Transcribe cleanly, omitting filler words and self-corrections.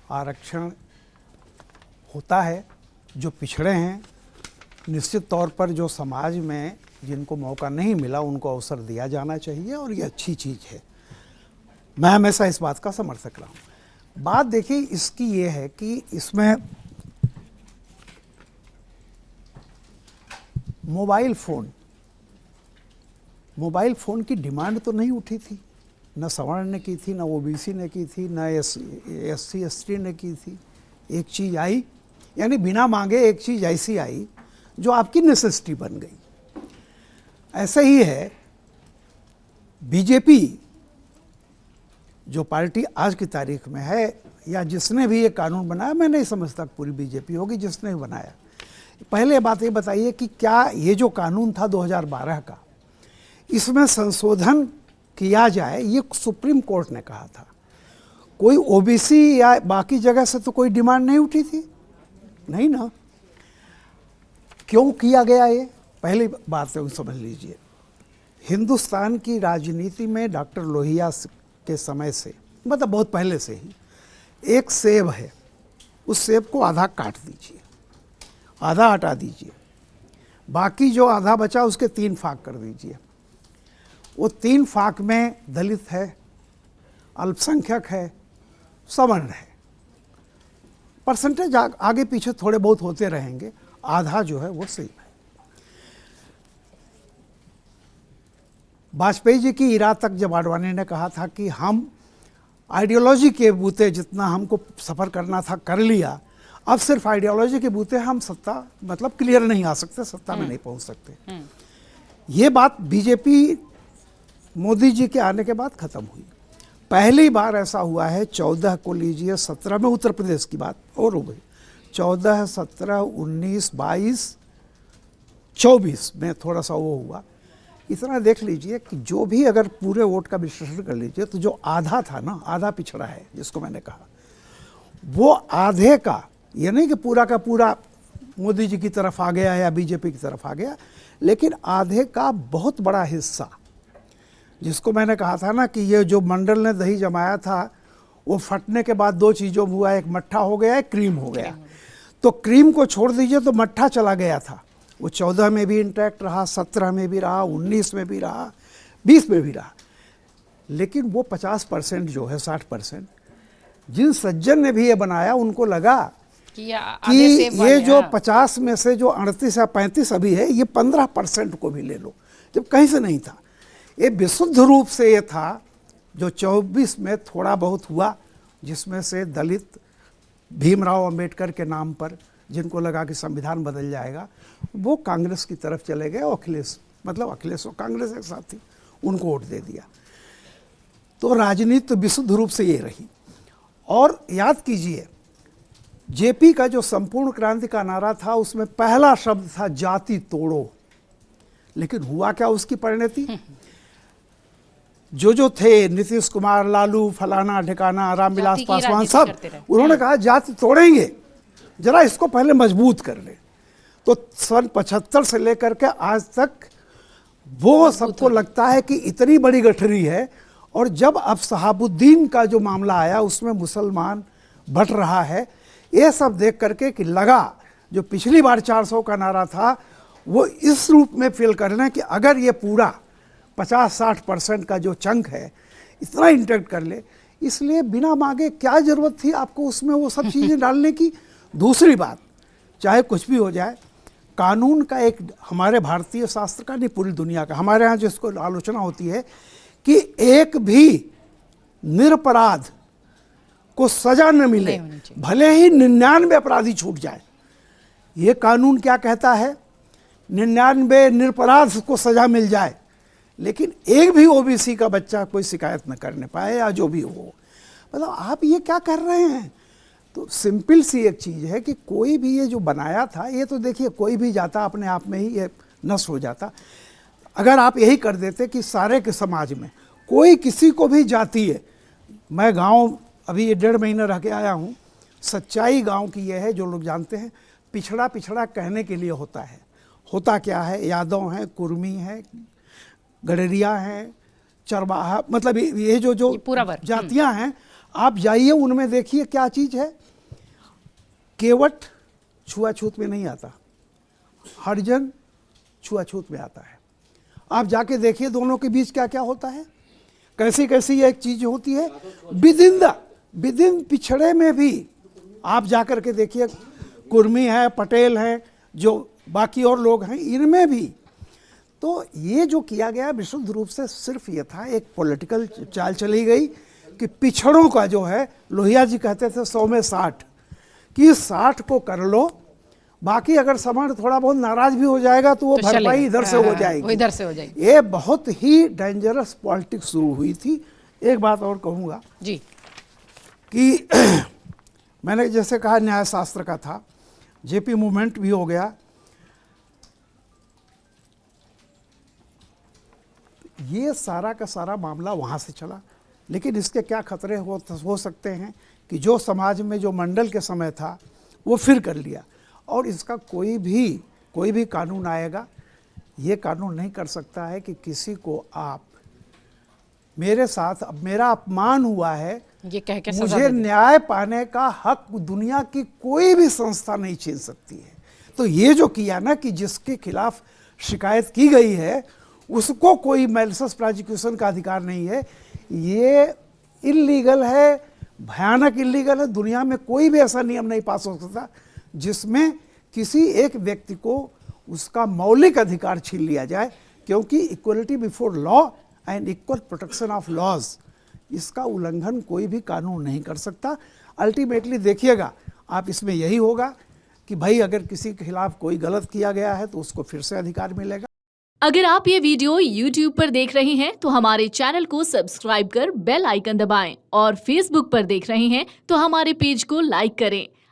आरक्षण होता है, जो पिछड़े हैं निश्चित तौर पर जो समाज में जिनको मौका नहीं मिला उनको अवसर दिया जाना चाहिए और ये अच्छी चीज़ है। मैं हमेशा इस बात का समर्थक रहा हूँ। बात देखिए इसकी ये है कि इसमें मोबाइल फ़ोन की डिमांड तो नहीं उठी थी, न सवर्ण ने की थी, न ओबीसी ने की थी, न एससी एसटी ने की थी। एक चीज़ आई, यानी बिना मांगे एक चीज़ ऐसी आई जो आपकी नेसेसिटी बन गई। ऐसा ही है बीजेपी जो पार्टी आज की तारीख में है, या जिसने भी ये कानून बनाया, मैं नहीं समझता पूरी बीजेपी होगी जिसने भी बनाया। पहले बात ये बताइए कि क्या ये जो कानून था 2012 का, इसमें संशोधन किया जाए, ये सुप्रीम कोर्ट ने कहा था। कोई ओबीसी या बाकी जगह से तो कोई डिमांड नहीं उठी थी, नहीं ना। क्यों किया गया ये? पहली बात तो समझ लीजिए, हिंदुस्तान की राजनीति में डॉक्टर लोहिया के समय से, मतलब बहुत पहले से ही, एक सेब है, उस सेब को आधा काट दीजिए, आधा हटा दीजिए, बाकी जो आधा बचा उसके 3 फाक कर दीजिए। वो 3 फाक में दलित है, अल्पसंख्यक है, सवर्ण है। परसेंटेज आगे पीछे थोड़े बहुत होते रहेंगे, आधा जो है वो सेब है। वाजपेयी जी की इरा तक जब आडवाणी ने कहा था कि हम आइडियोलॉजी के बूते जितना हमको सफ़र करना था कर लिया, अब सिर्फ आइडियोलॉजी के बूते हम सत्ता मतलब क्लियर नहीं आ सकते, सत्ता में नहीं पहुंच सकते। ये बात बीजेपी मोदी जी के आने के बाद खत्म हुई। पहली बार ऐसा हुआ है 14 को लीजिए, 17 में उत्तर प्रदेश की बात और हो गई, 14, 17, 19, 22, 24 में थोड़ा सा वो हुआ। इतना देख लीजिए कि जो भी अगर पूरे वोट का विश्लेषण कर लीजिए तो जो आधा था ना, आधा पिछड़ा है जिसको मैंने कहा, वो आधे का, ये नहीं कि पूरा का पूरा मोदी जी की तरफ आ गया या बीजेपी की तरफ आ गया, लेकिन आधे का बहुत बड़ा हिस्सा, जिसको मैंने कहा था ना कि ये जो मंडल ने दही जमाया था वो फटने के बाद 2 चीज़ों में हुआ, एक मट्ठा हो गया, एक क्रीम हो गया। तो क्रीम को छोड़ दीजिए तो मट्ठा चला गया था, वो 14 में भी इंटैक्ट रहा, 17 में भी रहा, 19 में भी रहा, 20 में भी रहा। लेकिन वो 50% जो है, 60%, जिन सज्जन ने भी ये बनाया उनको लगा कि ये जो 50 में से जो 38 या 35 अभी है, ये 15% को भी ले लो, जब कहीं से नहीं था। ये विशुद्ध रूप से ये था जो 24 में थोड़ा बहुत हुआ, जिसमें से दलित भीमराव अंबेडकर के नाम पर जिनको लगा कि संविधान बदल जाएगा, वो कांग्रेस की तरफ चले गए। अखिलेश और कांग्रेस एक साथ थी, उनको वोट दे दिया। तो राजनीति तो विशुद्ध रूप से ये रही। और याद कीजिए, जेपी का जो संपूर्ण क्रांति का नारा था, उसमें पहला शब्द था जाति तोड़ो। लेकिन हुआ क्या उसकी परिणति? जो थे नीतीश कुमार, लालू, फलाना ढिकाना, रामविलास पासवान, सब उन्होंने कहा जाति तोड़ेंगे, जरा इसको पहले मजबूत कर ले। तो सन 75 से लेकर के आज तक वो सबको लगता है कि इतनी बड़ी गठरी है। और जब अब शहाबुद्दीन का जो मामला आया, उसमें मुसलमान बट रहा है, ये सब देख करके कि लगा जो पिछली बार 400 का नारा था वो इस रूप में फील करना कि अगर ये पूरा 50-60% का जो चंक है इतना इंटैक्ट कर ले, इसलिए बिना मांगे क्या जरूरत थी आपको उसमें वो सब चीज़ें डालने की। दूसरी बात, चाहे कुछ भी हो जाए, कानून का एक, हमारे भारतीय शास्त्र का नहीं पूरी दुनिया का, हमारे यहाँ जिसको आलोचना होती है कि एक भी निरपराध को सजा न मिले, भले ही 99 अपराधी छूट जाए। ये कानून क्या कहता है? 99 निरपराध को सजा मिल जाए, लेकिन एक भी ओबीसी का बच्चा कोई शिकायत न करने पाए या जो भी हो। मतलब आप ये क्या कर रहे हैं? तो सिंपल सी एक चीज़ है कि कोई भी ये जो बनाया था, ये तो देखिए कोई भी जाता अपने आप में ही ये नष्ट हो जाता। अगर आप यही कर देते कि सारे के समाज में कोई किसी को भी जाती है, मैं गांव अभी ये 1.5 महीना रह के आया हूँ, सच्चाई गांव की ये है, जो लोग जानते हैं, पिछड़ा पिछड़ा कहने के लिए होता है। होता क्या है? यादव हैं, कुर्मी हैं, गडरिया हैं, चरवाहा, मतलब ये जो जातियां हैं, आप जाइए उनमें देखिए क्या चीज़ है। केवट छुआछूत में नहीं आता, हरिजन छुआछूत में आता है। आप जाके देखिए दोनों के बीच क्या क्या होता है, कैसी कैसी एक चीज़ होती है। विदिन पिछड़े में भी आप जाकर के देखिए, कुर्मी है, पटेल है, जो बाकी और लोग हैं, इनमें भी। तो ये जो किया गया विशुद्ध रूप से सिर्फ ये था, एक पॉलिटिकल चाल चली गई कि पिछड़ों का जो है, लोहिया जी कहते थे 100 में 60, कि 60 को कर लो, बाकी अगर समाज थोड़ा बहुत नाराज भी हो जाएगा तो वो भरपाई इधर से हो जाएगी, इधर से हो जाएगी। ये बहुत ही डेंजरस पॉलिटिक्स शुरू हुई थी। एक बात और कहूँगा जी कि मैंने जैसे कहा न्याय शास्त्र का था, जेपी मूवमेंट भी हो गया। ये सारा का सारा मामला वहाँ से चला, लेकिन इसके क्या खतरे हो सकते हैं कि जो समाज में जो मंडल के समय था वो फिर कर लिया, और इसका कोई भी कानून आएगा, ये कानून नहीं कर सकता है कि किसी को आप मेरे साथ, अब मेरा अपमान हुआ है, ये कह के मुझे न्याय पाने का हक दुनिया की कोई भी संस्था नहीं छीन सकती है। तो ये जो किया ना कि जिसके खिलाफ शिकायत की गई है उसको कोई मैलिशियस प्रोसिक्यूशन का अधिकार नहीं है, ये इल्लीगल है, भयानक इल्लीगल है। दुनिया में कोई भी ऐसा नियम नहीं पास हो सकता जिसमें किसी एक व्यक्ति को उसका मौलिक अधिकार छीन लिया जाए, क्योंकि equality before law and equal protection of laws, इसका उल्लंघन कोई भी कानून नहीं कर सकता। अल्टीमेटली देखिएगा आप, इसमें यही होगा कि भाई अगर किसी के खिलाफ कोई गलत किया गया है तो उसको फिर से अधिकार मिलेगा। अगर आप ये वीडियो YouTube पर देख रहे हैं तो हमारे चैनल को सब्सक्राइब कर बेल आइकन दबाएं, और Facebook पर देख रहे हैं तो हमारे पेज को लाइक करें।